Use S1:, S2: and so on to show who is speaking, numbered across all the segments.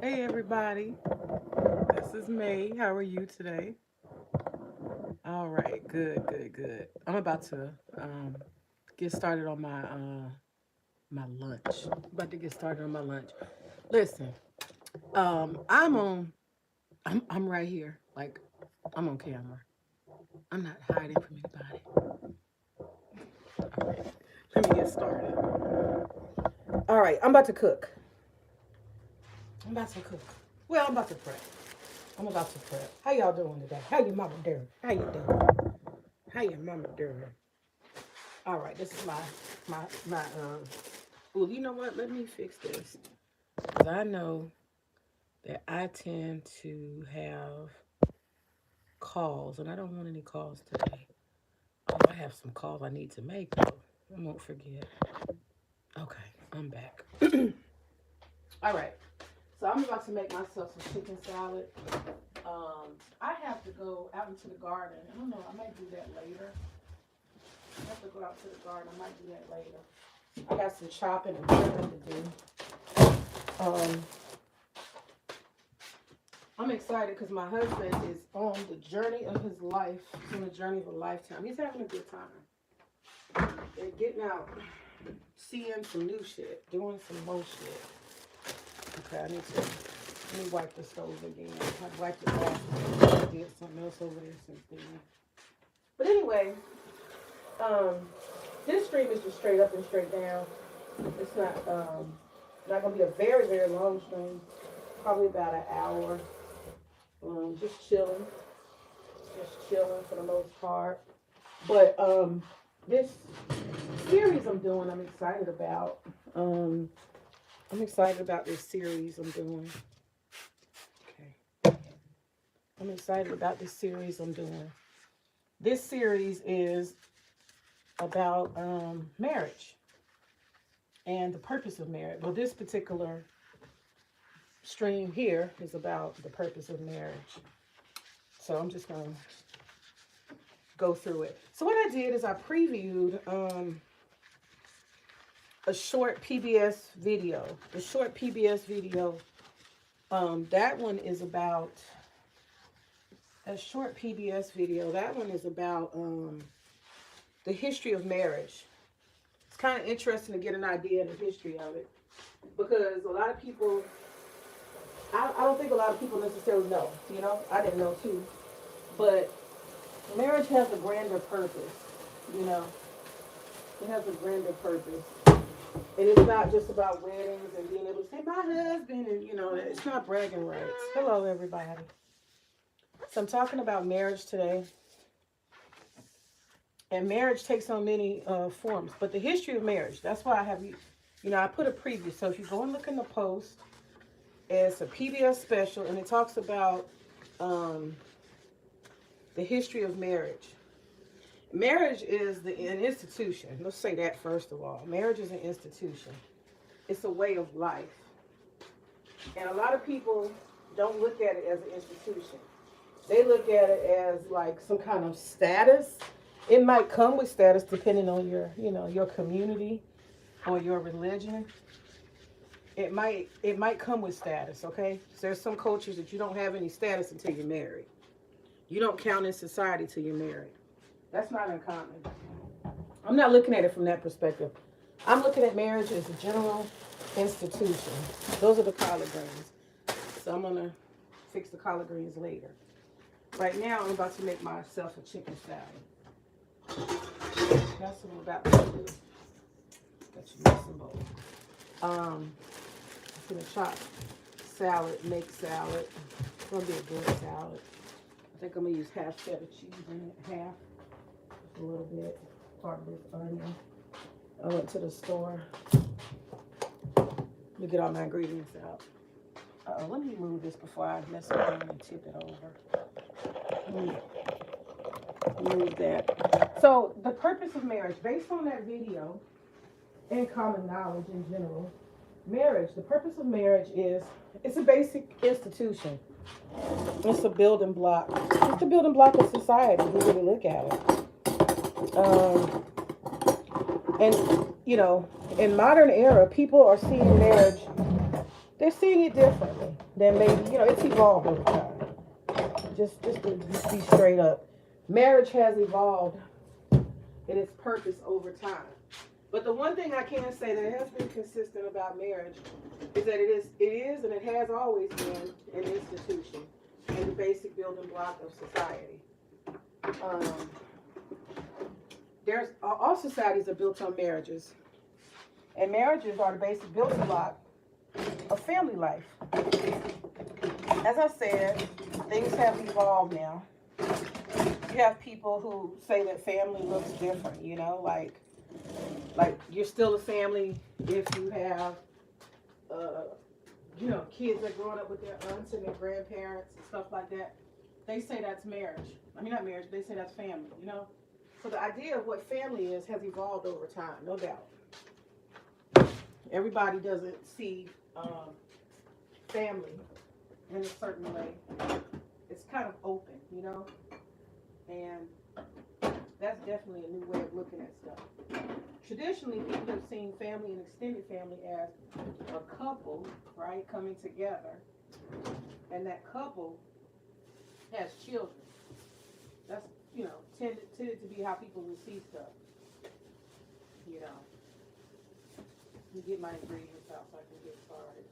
S1: Hey everybody, this is May. How are you today? All right, good, good, good. I'm about to get started on my lunch. About to get started on my lunch. Listen, I'm right here. Like I'm on camera. I'm not hiding from anybody. All right, let me get started. All right, I'm about to cook. I'm about to cook. Well, I'm about to prep. I'm about to prep. How y'all doing today? How your mama doing? How you doing? How your mama doing? All right, this is my. Well, you know what? Let me fix this because I know that I tend to have calls, and I don't want any calls today. Oh, I have some calls I need to make though. I won't forget. Okay, I'm back. All right, so I'm about to make myself some chicken salad. I have to go out into the garden. I don't know. I might do that later. I have to go out to the garden. I might do that later. I got some chopping and trimming to do. Um, I'm excited because my husband is on the journey of his life. He's on the journey of a lifetime. He's having a good time. They're getting out, seeing some new shit, doing some more shit. Okay, let me wipe the stove again. I wiped it last night. I did something else over there since then. But anyway, um, this stream is just straight up and straight down. It's not gonna be a very, very long stream. Probably about an hour. Just chilling for the most part. But this series I'm doing, I'm excited about. I'm excited about this series I'm doing. Okay. I'm excited about this series I'm doing. This series is about marriage and the purpose of marriage. Well, this particular stream here is about the purpose of marriage. So I'm just going to go through it. So what I did is I previewed a short PBS video. The short PBS video, that one is about a short PBS video. That one is about the history of marriage. It's kind of interesting to get an idea of the history of it because a lot of people, I don't think a lot of people necessarily know. You know, I didn't know too, but marriage has a grander purpose. You know, it has a grander purpose. And it's not just about weddings and being able to say, my husband, and you know, it's not bragging rights. Hello, everybody. So I'm talking about marriage today. And marriage takes on many forms. But the history of marriage, that's why I have you know, I put a preview. So if you go and look in the post, it's a PBS special, and it talks about the history of marriage. Marriage is an institution. Let's say that first of all. Marriage is an institution. It's a way of life. And a lot of people don't look at it as an institution. They look at it as like some kind of status. It might come with status depending on your, you know, your community or your religion. It might come with status, okay? So there's some cultures that you don't have any status until you're married. You don't count in society till you're married. That's not uncommon. I'm not looking at it from that perspective. I'm looking at marriage as a general institution. Those are the collard greens. So I'm going to fix the collard greens later. Right now, I'm about to make myself a chicken salad. That's what I'm about to do. Got your mixing bowl. I'm going to chop salad, make salad. It's going to be a good salad. I think I'm going to use half cheddar cheese in it, half. A little bit, part of this onion. I went to the store. Let me get all my ingredients out. Let me move this before I mess around and tip it over. Move that. So the purpose of marriage, based on that video and common knowledge in general, marriage, the purpose of marriage is, it's a basic institution. It's a building block. It's the building block of society, if you really look at it. And, you know, in modern era, people are seeing marriage, they're seeing it differently than maybe, it's evolved over time. Just to be straight up. Marriage has evolved in its purpose over time. But the one thing I can say that has been consistent about marriage is that it is and it has always been an institution and the basic building block of society. There's all societies are built on marriages, and marriages are the basic building block of family life. As I said, things have evolved now. You have people who say that family looks different, like you're still a family if you have, kids that growing up with their aunts and their grandparents and stuff like that. They say that's marriage. I mean, not marriage, they say that's family, So the idea of what family is has evolved over time, no doubt. Everybody doesn't see family in a certain way. It's kind of open, and that's definitely a new way of looking at stuff. Traditionally, people have seen family and extended family as a couple, right, coming together, and that couple has children. That's, tended to be how people would see stuff. Let me get my ingredients out so I can get started.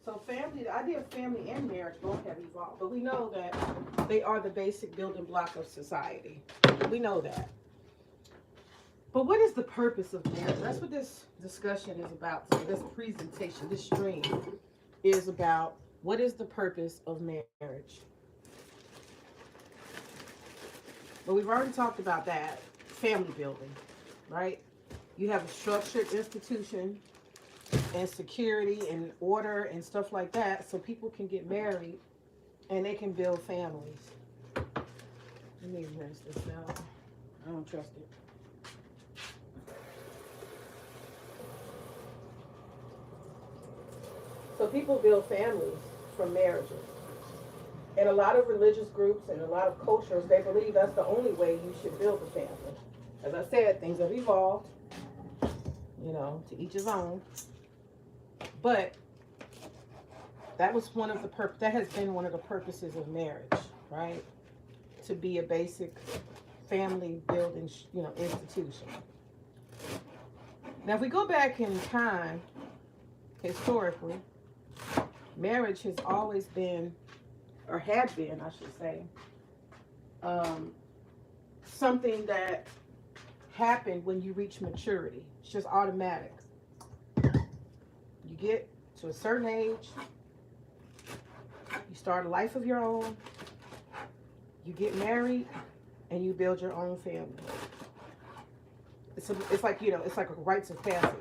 S1: So family, the idea of family and marriage both have evolved, but we know that they are the basic building block of society. We know that. But what is the purpose of marriage? That's what this discussion is about today. This presentation, this stream is about. What is the purpose of marriage? But we've already talked about that. Family building, right? You have a structured institution and security and order and stuff like that so people can get married and they can build families. Let me rinse this out. I don't trust it. So people build families from marriages. And a lot of religious groups and a lot of cultures, they believe that's the only way you should build a family. As I said, things have evolved, to each his own. But that was that has been one of the purposes of marriage, right? To be a basic family building, institution. Now, if we go back in time, historically, marriage has always been, or had been, I should say, something that happened when you reach maturity. It's just automatic. You get to a certain age, you start a life of your own, you get married, and you build your own family. It's like a rites of passage.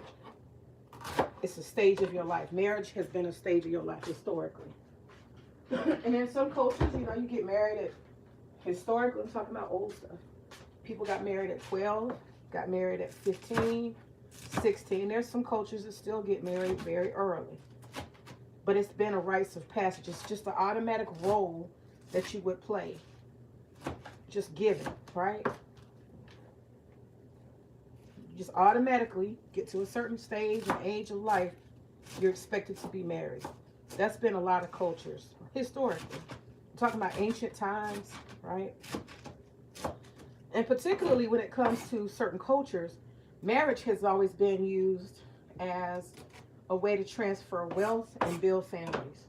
S1: It's a stage of your life. Marriage has been a stage of your life historically. And in some cultures, you get married historically, I'm talking about old stuff. People got married at 12, got married at 15, 16. There's some cultures that still get married very early. But it's been a rites of passage. It's just an automatic role that you would play. Just given, right? You just automatically get to a certain stage and age of life, you're expected to be married. That's been a lot of cultures, historically. I'm talking about ancient times, right? And particularly when it comes to certain cultures, marriage has always been used as a way to transfer wealth and build families.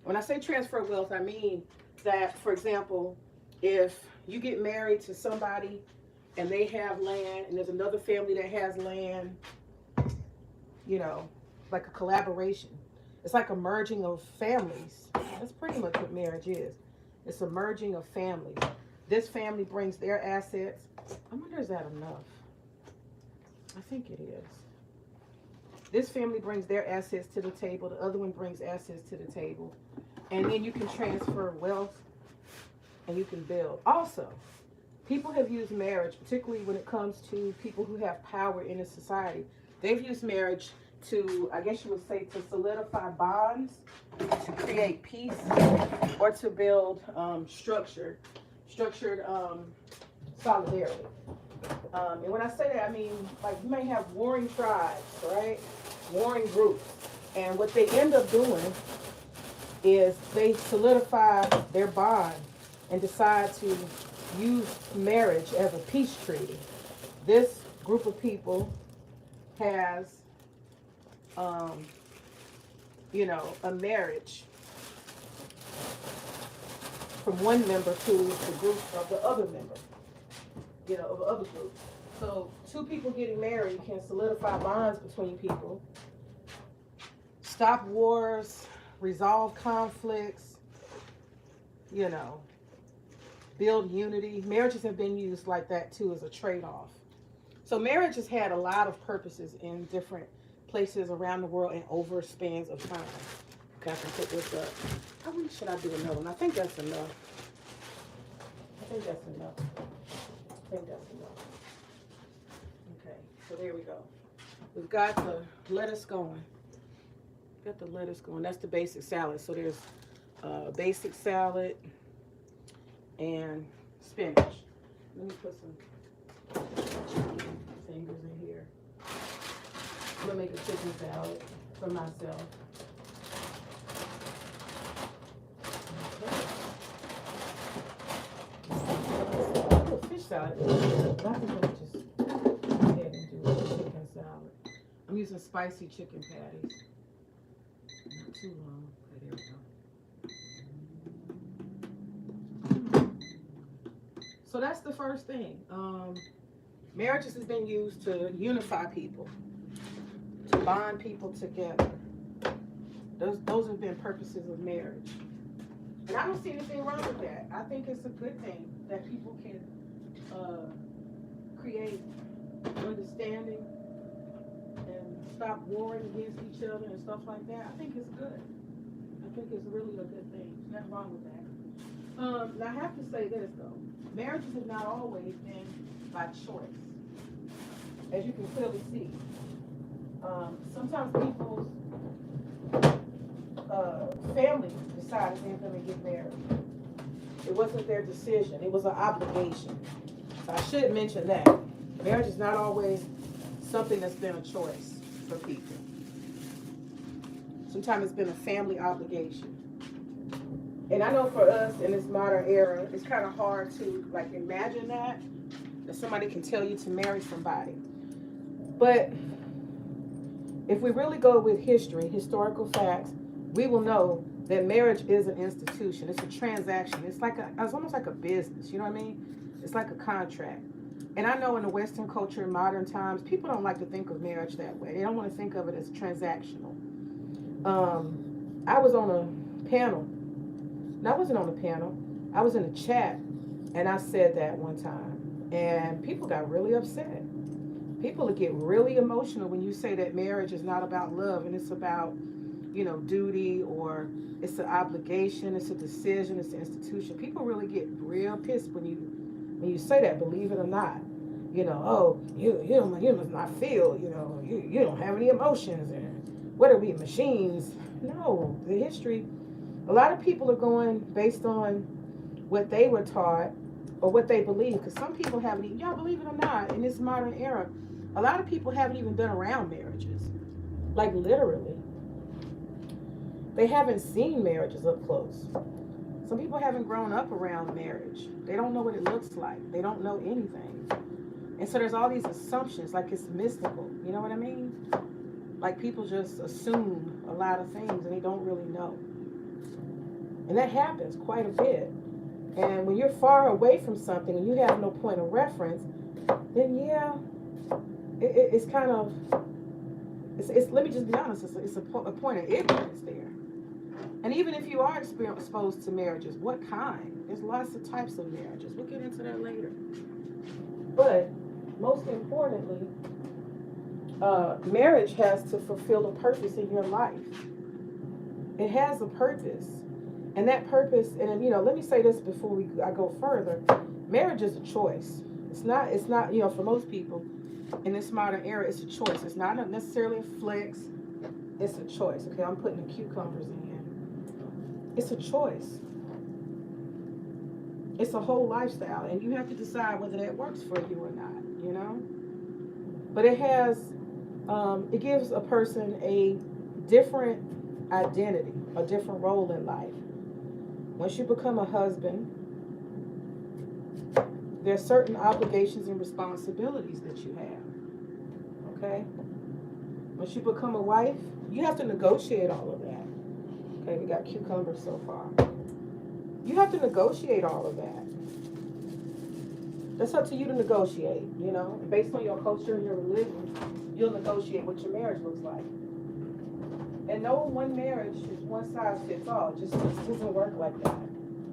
S1: When I say transfer wealth, I mean that, for example, if you get married to somebody and they have land and there's another family that has land, like a collaboration. It's like a merging of families. That's pretty much what marriage is. It's a merging of families. This family brings their assets. I wonder, is that enough? I think it is. This family brings their assets to the table. The other one brings assets to the table. And then you can transfer wealth and you can build. Also, people have used marriage, particularly when it comes to people who have power in a society. They've used marriage to, I guess you would say, to solidify bonds, to create peace, or to build structured solidarity. And when I say that, I mean, like, you may have warring tribes, right? Warring groups. And what they end up doing is they solidify their bond and decide to use marriage as a peace treaty. This group of people has, um, a marriage from one member to the group of the other member, of the other group. So two people getting married can solidify bonds between people, stop wars, resolve conflicts, build unity. Marriages have been used like that too as a trade-off. So marriage has had a lot of purposes in different places around the world and over spans of time. Okay, I can put this up. How many should I do another one? I think that's enough. Okay, so there we go. We've got the lettuce going. That's the basic salad. So there's basic salad and spinach. Let me put some fingers in here. I'm gonna make a chicken salad for myself. Fish salad. But I think I'm just go ahead and do a chicken salad. I'm using spicy chicken patties. Not too long. Okay, there we go. So that's the first thing. Marriages has been used to unify people, to bond people together. Those have been purposes of marriage. And I don't see anything wrong with that. I think it's a good thing that people can create understanding and stop warring against each other and stuff like that. I think it's good. I think it's really a good thing. There's nothing wrong with that. Now I have to say this though. Marriages have not always been by choice. As you can clearly see. Sometimes people's families decided they're going to get married. It wasn't their decision. It was an obligation. So I should mention that. Marriage is not always something that's been a choice for people. Sometimes it's been a family obligation. And I know for us in this modern era, it's kind of hard to imagine that somebody can tell you to marry somebody. But if we really go with history, historical facts, we will know that marriage is an institution. It's a transaction. It's almost like a business. You know what I mean? It's like a contract. And I know in the Western culture in modern times, people don't like to think of marriage that way. They don't want to think of it as transactional. I was on a panel. No, I wasn't on a panel. I was in a chat, and I said that one time. And people got really upset. People get really emotional when you say that marriage is not about love and it's about, duty, or it's an obligation, it's a decision, it's an institution. People really get real pissed when you say that, believe it or not. Oh, you must not feel, you don't have any emotions, and what are we, machines? No, the history, a lot of people are going based on what they were taught or what they believe, because some people haven't even, y'all believe it or not, in this modern era, a lot of people haven't even been around marriages, literally. They haven't seen marriages up close. Some people haven't grown up around marriage. They don't know what it looks like. They don't know anything. And so there's all these assumptions, like it's mystical. You know what I mean? Like people just assume a lot of things and they don't really know. And that happens quite a bit. And when you're far away from something and you have no point of reference, then yeah, it's kind of, let me just be honest, it's a point of ignorance there. And even if you are exposed to marriages, what kind? There's lots of types of marriages. We'll get into that later. But most importantly, marriage has to fulfill a purpose in your life. It has a purpose. And that purpose, and let me say this before I go further. Marriage is a choice. It's not, for most people in this modern era, it's a choice. It's not necessarily a flex. It's a choice. Okay, I'm putting the cucumbers in. It's a choice. It's a whole lifestyle, and you have to decide whether that works for you or not, But it has, it gives a person a different identity, a different role in life. Once you become a husband, there's certain obligations and responsibilities that you have. Okay? Once you become a wife, you have to negotiate all of that. Okay, we got cucumbers so far. You have to negotiate all of that. That's up to you to negotiate, you know. Based on your culture and your religion, you'll negotiate what your marriage looks like. And no one marriage is one size fits all. It just doesn't work like that.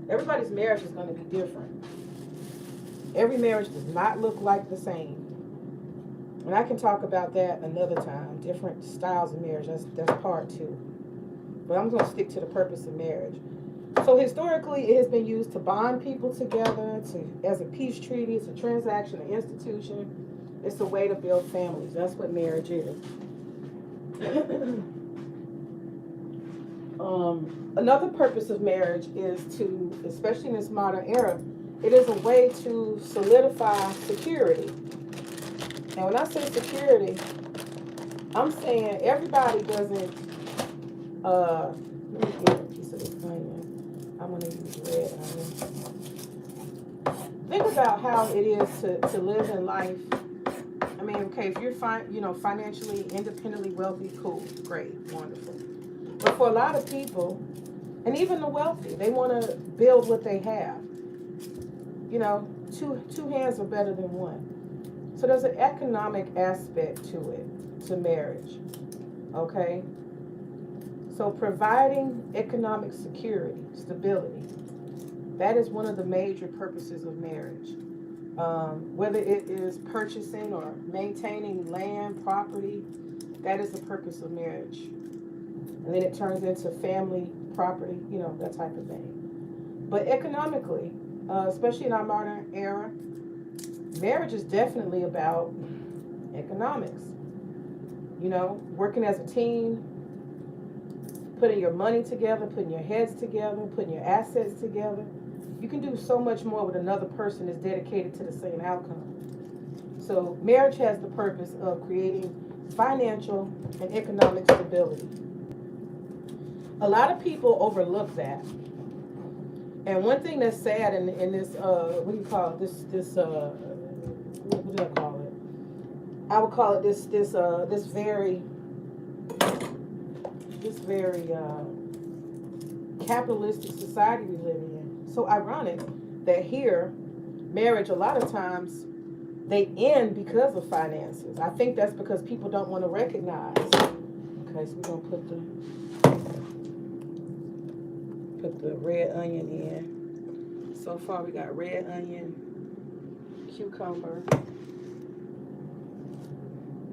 S1: Everybody's marriage is going to be different. Every marriage does not look like the same. And I can talk about that another time. Different styles of marriage. That's part 2. But I'm going to stick to the purpose of marriage. So historically, it has been used to bond people together, as a peace treaty. It's a transaction, an institution. It's a way to build families. That's what marriage is. Another purpose of marriage is to, especially in this modern era, it is a way to solidify security. And when I say security, I'm saying everybody doesn't, let me get a piece of this onion. I'm going to use red onion. Think about how it is to live in life. I mean, okay, if you're financially, independently wealthy, cool, great, wonderful. But for a lot of people, and even the wealthy, they want to build what they have. You know, two hands are better than one. So there's an economic aspect to it, to marriage. Okay? So providing economic security, stability, that is one of the major purposes of marriage. Whether it is purchasing or maintaining land, property, that is the purpose of marriage. And then it turns into family, property, you know, that type of thing. But economically, especially in our modern era, marriage is definitely about economics. You know, working as a team, putting your money together, putting your heads together, putting your assets together. You can do so much more with another person that's dedicated to the same outcome. So marriage has the purpose of creating financial and economic stability. A lot of people overlook that. And one thing that's sad in this, what do you call it? What do I call it? I would call it this very capitalistic society we live in. So ironic that here, marriage, a lot of times, they end because of finances. I think that's because people don't want to recognize. Okay, so we're going to put the red onion in. So far we got red onion, cucumber,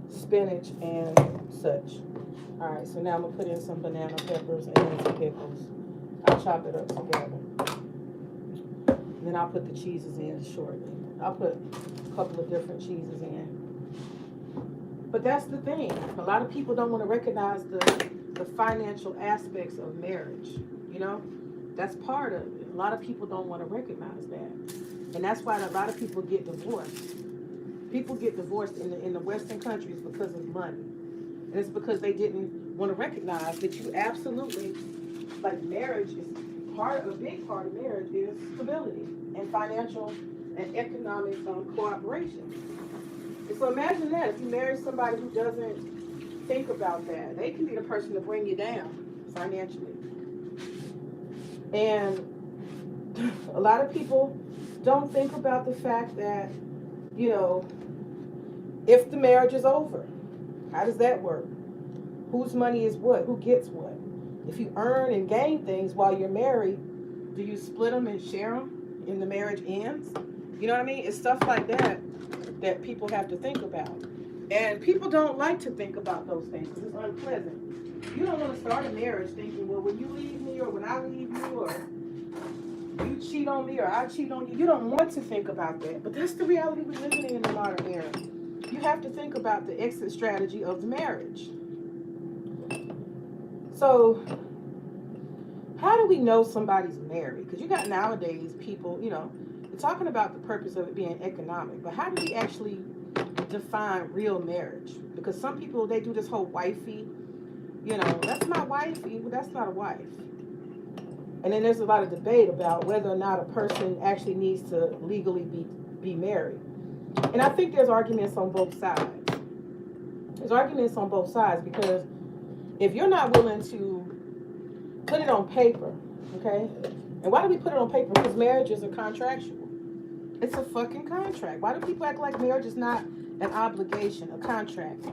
S1: spinach, and such. All right, so now I'm going to put in some banana peppers and then some pickles. I'll chop it up together. And then I'll put the cheeses in shortly. I'll put a couple of different cheeses in. But that's the thing. A lot of people don't want to recognize the financial aspects of marriage. You know, that's part of it. A lot of people don't want to recognize that. And that's why a lot of people get divorced. People get divorced in the Western countries because of money. And it's because they didn't want to recognize that you absolutely, like marriage is a big part of marriage is stability and financial and economic cooperation. And so imagine that if you marry somebody who doesn't think about that, they can be the person to bring you down financially. And a lot of people don't think about the fact that, you know, if the marriage is over, how does that work? Whose money is what? Who gets what? If you earn and gain things while you're married, do you split them and share them in the marriage ends? You know what I mean? It's stuff like that that people have to think about. And people don't like to think about those things because it's unpleasant. You don't want to start a marriage thinking, well, when you leave me or when I leave you or you cheat on me or I cheat on you. You don't want to think about that. But that's the reality we're living in the modern era. You have to think about the exit strategy of the marriage. So, how do we know somebody's married? Because you got nowadays people, you know, they're talking about the purpose of it being economic. But how do we actually define real marriage? Because some people, they do this whole wifey, You know, that's my wife, but that's not a wife. And then there's a lot of debate about whether or not a person actually needs to legally be married. And I think there's arguments on both sides. There's arguments on both sides because if you're not willing to put it on paper, okay? And why do we put it on paper? Because marriages are contractual. It's a fucking contract. Why do people act like marriage is not an obligation, a contract?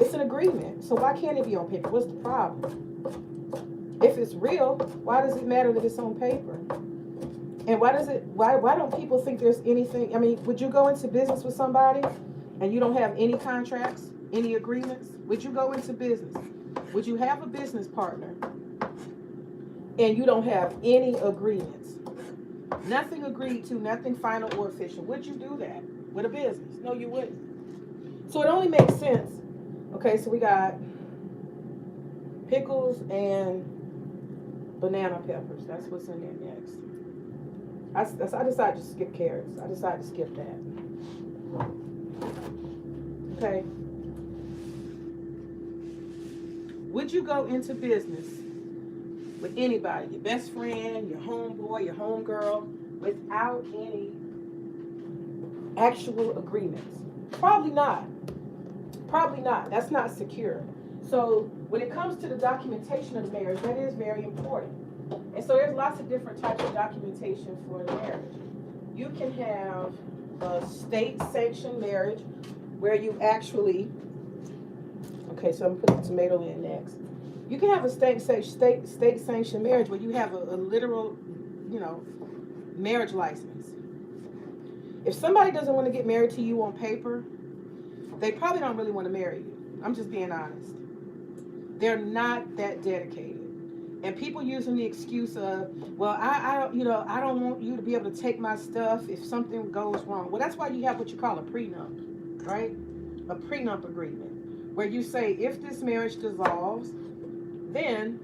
S1: It's an agreement. So why can't it be on paper? What's the problem? If it's real, why does it matter that it's on paper? And why don't people think there's anything? I mean, would you go into business with somebody and you don't have any contracts, any agreements? Would you go into business? Would you have a business partner and you don't have any agreements? Nothing agreed to, nothing final or official. Would you do that with a business? No, you wouldn't. So it only makes sense. Okay, so we got pickles and banana peppers. That's what's in there next. I decided to skip carrots. I decided to skip that. Okay. Would you go into business with anybody, your best friend, your homeboy, your homegirl, without any actual agreements? Probably not. Probably not. That's not secure. So when it comes to the documentation of the marriage, that is very important. And so there's lots of different types of documentation for the marriage. You can have a state-sanctioned marriage where you actually, okay, so I'm putting the tomato in next. You can have a state-sanctioned marriage where you have a literal, marriage license. If somebody doesn't want to get married to you on paper, they probably don't really want to marry you. I'm just being honest. They're not that dedicated. And people using the excuse of, well, I don't want you to be able to take my stuff if something goes wrong. Well, that's why you have what you call a prenup, right? A prenup agreement, where you say if this marriage dissolves, then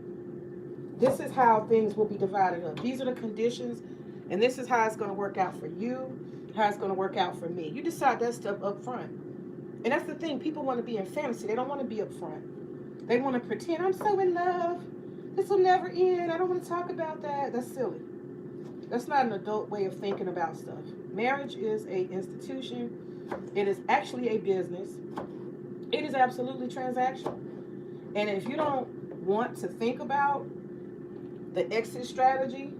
S1: this is how things will be divided up. These are the conditions, and this is how it's going to work out for you, how it's going to work out for me. You decide that stuff up front. And that's the thing. People want to be in fantasy. They don't want to be up front. They want to pretend, I'm so in love. This will never end. I don't want to talk about that. That's silly. That's not an adult way of thinking about stuff. Marriage is an institution. It is actually a business. It is absolutely transactional. And if you don't want to think about the exit strategy,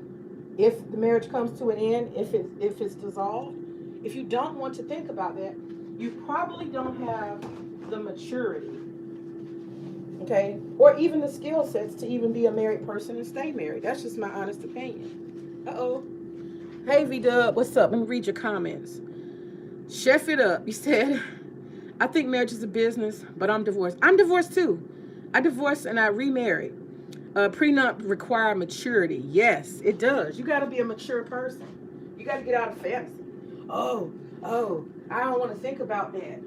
S1: if the marriage comes to an end, if it's dissolved, if you don't want to think about that, you probably don't have the maturity, okay, or even the skill sets to even be a married person and stay married. That's just my honest opinion. Uh-oh. Hey, V-Dub, what's up? Let me read your comments. Chef it up. You said, I think marriage is a business, but I'm divorced. I'm divorced too. I divorced and I remarried. Prenup require maturity. Yes, it does. You got to be a mature person. You got to get out of fantasy. Oh, I don't want to think about that.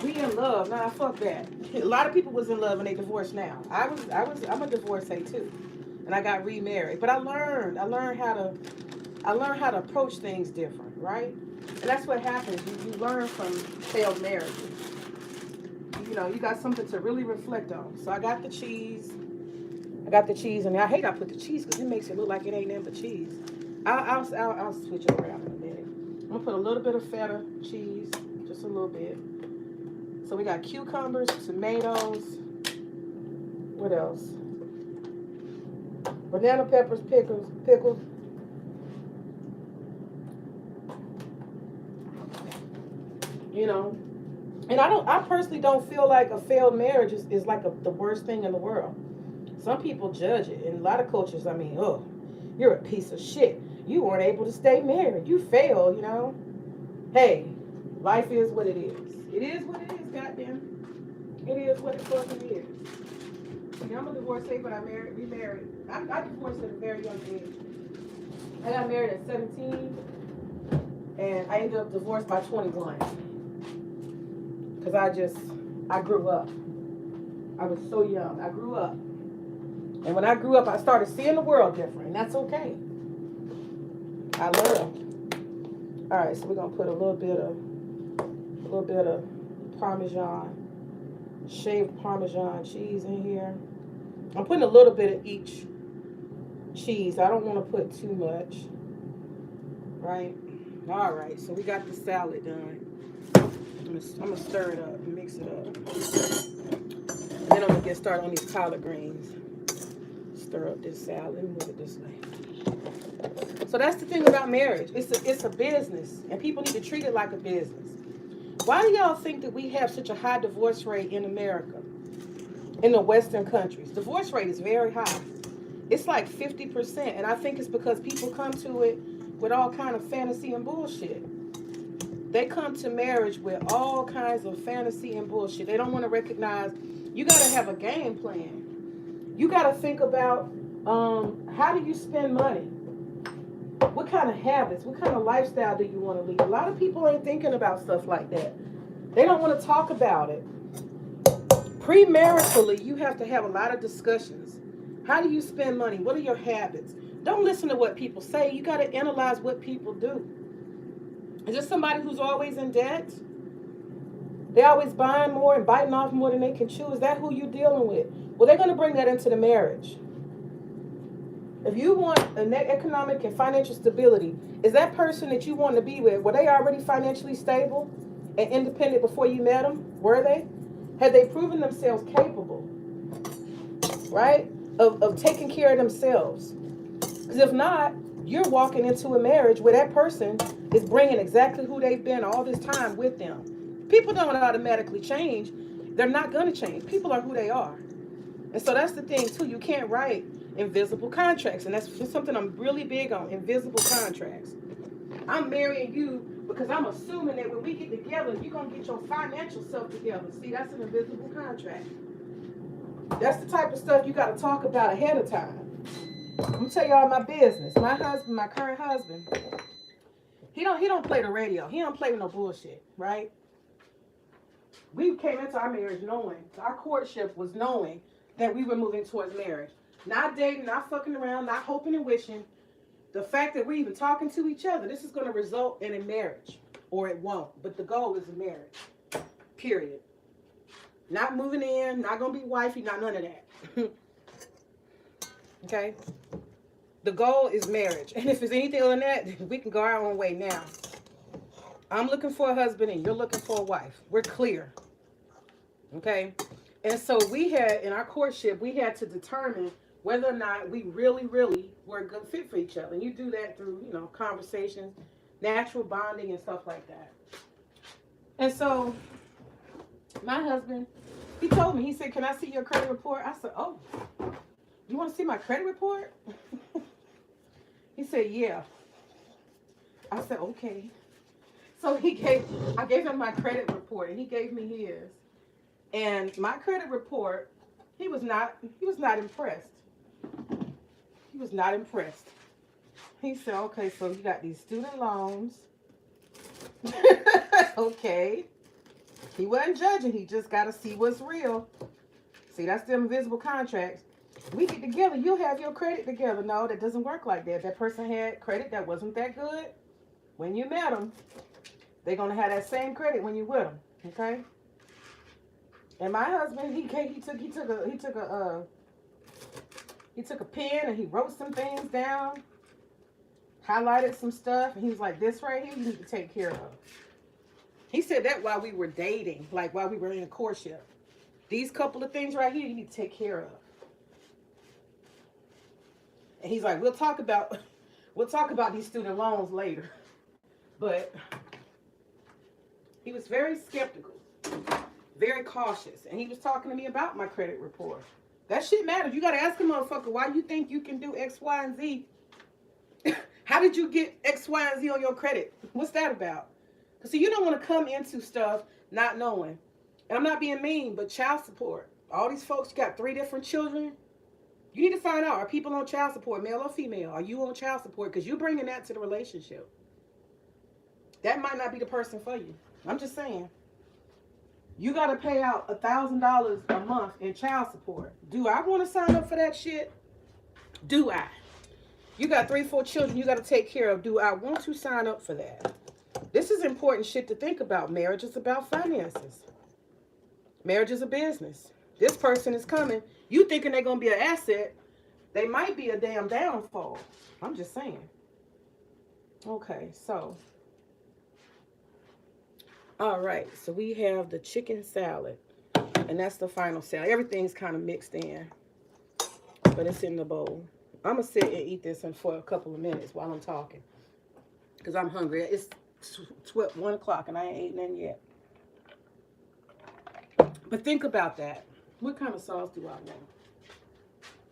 S1: We in love. Nah, fuck that. A lot of people was in love and they divorced now. I'm a divorcee too. And I got remarried. But I learned how to approach things different, right? And that's what happens. You learn from failed marriages. You got something to really reflect on. So I got the cheese. And I hate I put the cheese because it makes it look like it ain't nothing but cheese. I'll switch it around in a minute. I'm gonna put a little bit of feta cheese, just a little bit. So we got cucumbers, tomatoes. What else? Banana peppers, pickles. And I personally don't feel like a failed marriage is like the worst thing in the world. Some people judge it. In a lot of cultures, oh, you're a piece of shit. You weren't able to stay married. You failed, Hey, life is what it is. It is what it is, goddamn. It is what it fucking is. I'm a divorcee, but I remarried. I divorced at a very young age. I got married at 17, and I ended up divorced by 21. Because I grew up. I was so young. I grew up. And when I grew up, I started seeing the world different, and that's okay. I learned. All right, so we're gonna put a little bit of Parmesan, shaved Parmesan cheese in here. I'm putting a little bit of each cheese. I don't want to put too much, right? All right, so we got the salad done. I'm gonna stir it up and mix it up. And then I'm gonna get started on these collard greens. Stir up this salad and move it this way. So that's the thing about marriage. It's a business, and people need to treat it like a business. Why do y'all think that we have such a high divorce rate in America, in the Western countries? Divorce rate is very high. It's like 50%, and I think it's because people come to it with all kind of fantasy and bullshit. They come to marriage with all kinds of fantasy and bullshit. They don't want to recognize you got to have a game plan. You got to think about how do you spend money? What kind of habits, what kind of lifestyle do you want to lead? A lot of people ain't thinking about stuff like that. They don't want to talk about it. Premaritally, you have to have a lot of discussions. How do you spend money? What are your habits? Don't listen to what people say. You got to analyze what people do. Is this somebody who's always in debt? They always buying more and biting off more than they can chew. Is that who you're dealing with? Well, they're going to bring that into the marriage. If you want a economic and financial stability, is that person that you want to be with, were they already financially stable and independent before you met them? Were they? Had they proven themselves capable, right, of taking care of themselves? Because if not, you're walking into a marriage where that person is bringing exactly who they've been all this time with them. People don't automatically change. They're not going to change. People are who they are. And so that's the thing, too. You can't write invisible contracts. And that's something I'm really big on, invisible contracts. I'm marrying you because I'm assuming that when we get together, you're going to get your financial self together. See, that's an invisible contract. That's the type of stuff you got to talk about ahead of time. I'm going to tell y'all my business. My husband, my current husband, he don't play the radio. He don't play with no bullshit, right? We came into our marriage knowing, our courtship was knowing that we were moving towards marriage. Not dating, not fucking around, not hoping and wishing. The fact that we're even talking to each other, this is going to result in a marriage. Or it won't. But the goal is a marriage. Period. Not moving in, not going to be wifey, not none of that. Okay? The goal is marriage. And if it's anything other than that, we can go our own way now. I'm looking for a husband and you're looking for a wife. We're clear. Okay? And so we had, in our courtship, we had to determine whether or not we really, really were a good fit for each other. And you do that through, conversations, natural bonding and stuff like that. And so my husband, he told me, he said, "Can I see your credit report?" I said, "Oh, you want to see my credit report?" He said, "Yeah." I said, "Okay." So I gave him my credit report and he gave me his. And my credit report, he was not impressed. He was not impressed. He said, "Okay, so you got these student loans." Okay. He wasn't judging. He just got to see what's real. See, that's the invisible contracts. We get together, you'll have your credit together. No, that doesn't work like that. That person had credit that wasn't that good when you met them. They're going to have that same credit when you're with them. Okay? And my husband, he took a pen and he wrote some things down, highlighted some stuff, and he was like, "This right here, you need to take care of." He said that while we were dating, like while we were in a courtship. These couple of things right here, you need to take care of. And he's like, we'll talk about these student loans later. But he was very skeptical, very cautious, and he was talking to me about my credit report. That shit matters. You got to ask a motherfucker why you think you can do X, Y, and Z. How did you get X, Y, and Z on your credit? What's that about? Because, see, you don't want to come into stuff not knowing. And I'm not being mean, but child support. All these folks, you got 3 different children. You need to find out, are people on child support, male or female? Are you on child support? Because you're bringing that to the relationship. That might not be the person for you. I'm just saying. You got to pay out $1,000 a month in child support. Do I want to sign up for that shit? Do I? You got 3, 4 children you got to take care of. Do I want to sign up for that? This is important shit to think about. Marriage is about finances. Marriage is a business. This person is coming You thinking they're gonna be an asset, they might be a damn downfall. I'm just saying. Okay, so all right, so we have the chicken salad, and that's the final salad. Everything's kind of mixed in, but it's in the bowl. I'm gonna sit and eat this for a couple of minutes while I'm talking, because I'm hungry. It's 1 o'clock and I ain't eaten nothing yet. But think about that. What kind of sauce do I want?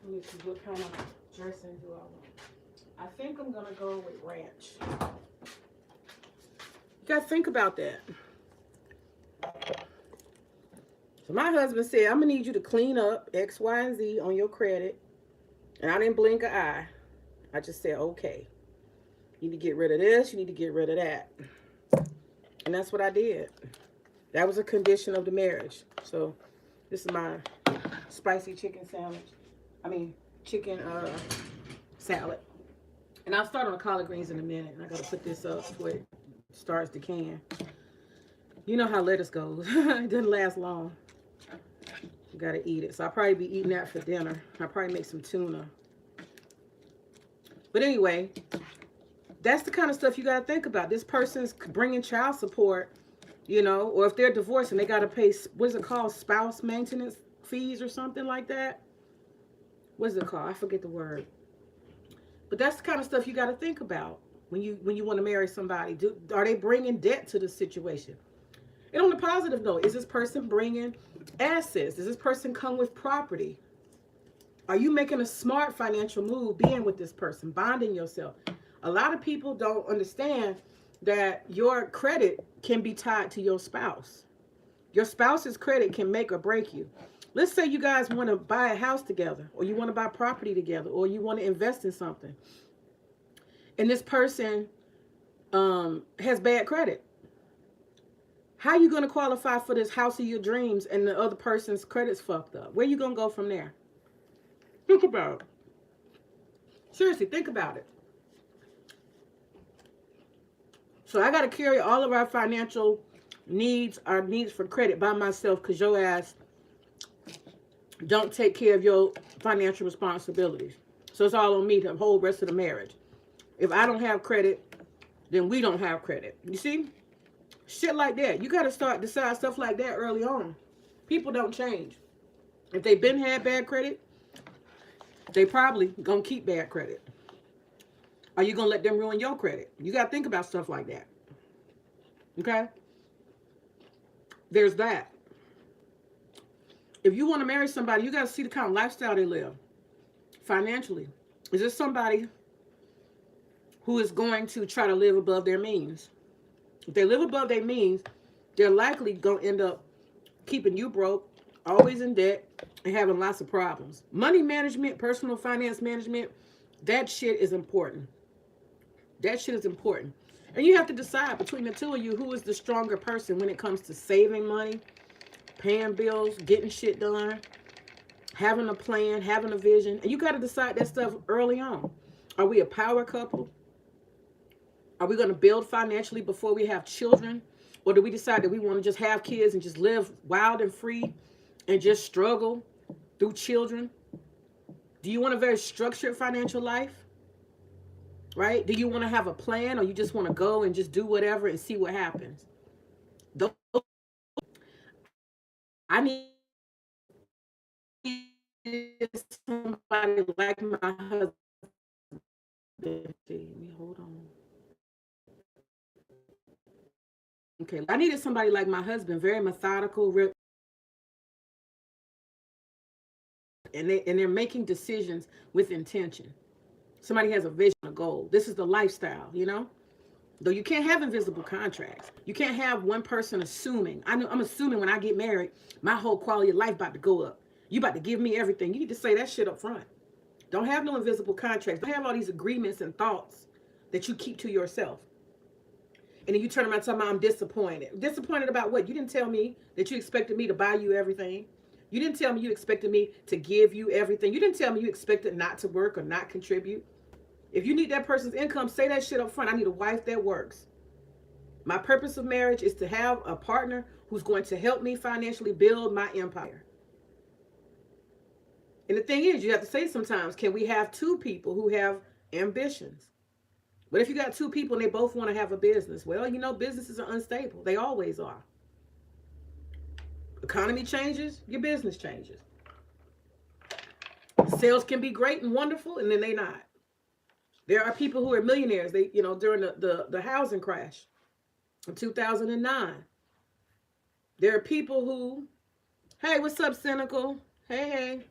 S1: Let me see, what kind of dressing do I want? I think I'm gonna go with ranch. You gotta think about that. So my husband said, I'm gonna need you to clean up X, Y, and Z on your credit. And I didn't blink an eye. I just said, okay. You need to get rid of this, you need to get rid of that. And that's what I did. That was a condition of the marriage. So this is my spicy chicken sandwich. Chicken salad. And I'll start on the collard greens in a minute. And I gotta put this up before it starts to can. You know how lettuce goes. It doesn't last long. You gotta eat it. So I'll probably be eating that for dinner. I'll probably make some tuna. But anyway, that's the kind of stuff you gotta think about. This person's bringing child support, you know, or if they're divorced and they gotta pay, what is it called, spouse maintenance fees or something like that. What is it called? I forget the word. But that's the kind of stuff you gotta think about when you want to marry somebody. Are they bringing debt to the situation? And on the positive note, is this person bringing assets? Does this person come with property? Are you making a smart financial move being with this person, bonding yourself? A lot of people don't understand that your credit can be tied to your spouse. Your spouse's credit can make or break you. Let's say you guys want to buy a house together, or you want to buy property together, or you want to invest in something. And this person has bad credit. How are you going to qualify for this house of your dreams and the other person's credit's fucked up? Where are you going to go from there? Think about it. Seriously, think about it. So I got to carry all of our financial needs, our needs for credit by myself because your ass don't take care of your financial responsibilities. So it's all on me the whole rest of the marriage. If I don't have credit, then we don't have credit. You see? Shit like that. You got to start decide stuff like that early on. People don't change. If they've been had bad credit, they probably going to keep bad credit. Are you going to let them ruin your credit? You got to think about stuff like that. Okay? There's that. If you want to marry somebody, you got to see the kind of lifestyle they live financially. Is this somebody who is going to try to live above their means? If they live above their means, they're likely going to end up keeping you broke, always in debt, and having lots of problems. Money management, personal finance management, that shit is important. That shit is important. And you have to decide between the two of you who is the stronger person when it comes to saving money, paying bills, getting shit done, having a plan, having a vision. And you got to decide that stuff early on. Are we a power couple? Are we going to build financially before we have children? Or do we decide that we want to just have kids and just live wild and free and just struggle through children? Do you want a very structured financial life? Right? Do you want to have a plan, or you just want to go and just do whatever and see what happens? I need somebody like my husband. Hold on. Okay, I needed somebody like my husband, very methodical, and they're making decisions with intention. Somebody has a vision, a goal. This is the lifestyle, you know? Though you can't have invisible contracts. You can't have one person assuming. I'm assuming when I get married, my whole quality of life about to go up. You about to give me everything. You need to say that shit up front. Don't have no invisible contracts. Don't have all these agreements and thoughts that you keep to yourself. And then you turn around and tell me I'm disappointed. Disappointed about what? You didn't tell me that you expected me to buy you everything. You didn't tell me you expected me to give you everything. You didn't tell me you expected not to work or not contribute. If you need that person's income, say that shit up front. I need a wife that works. My purpose of marriage is to have a partner who's going to help me financially build my empire. And the thing is, you have to say sometimes, can we have two people who have ambitions? But if you got two people and they both want to have a business, well, you know, businesses are unstable. They always are. Economy changes, your business changes. Sales can be great and wonderful, and then they not. There are people who are millionaires. They, you know, during the housing crash in 2009. There are people who, hey, what's up, Cynical? Hey, hey.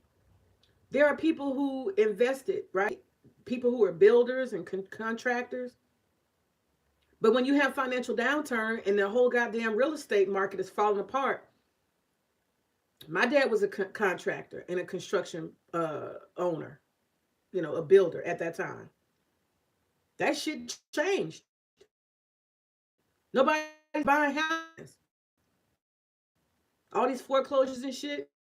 S1: There are people who invested, right? People who are builders and contractors. But when you have financial downturn and the whole goddamn real estate market is falling apart, my dad was a contractor and a construction owner, you know, a builder at that time. That shit changed. Nobody's buying houses. All these foreclosures and shit.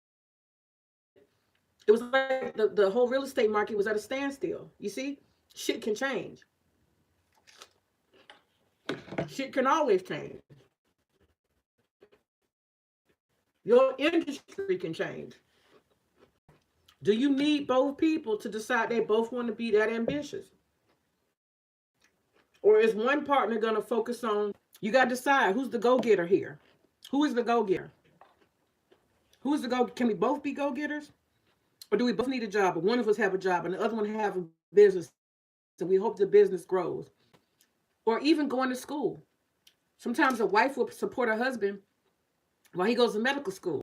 S1: It was like the whole real estate market was at a standstill. You see? Shit can change. Shit can always change. Your industry can change. Do you need both people to decide they both want to be that ambitious? Or is one partner going to focus on, you got to decide who's the go-getter here? Who is the go-getter? Who is the go? Can we both be go-getters? Or do we both need a job, but one of us have a job and the other one have a business, and we hope the business grows? Or even going to school. Sometimes a wife will support her husband while he goes to medical school.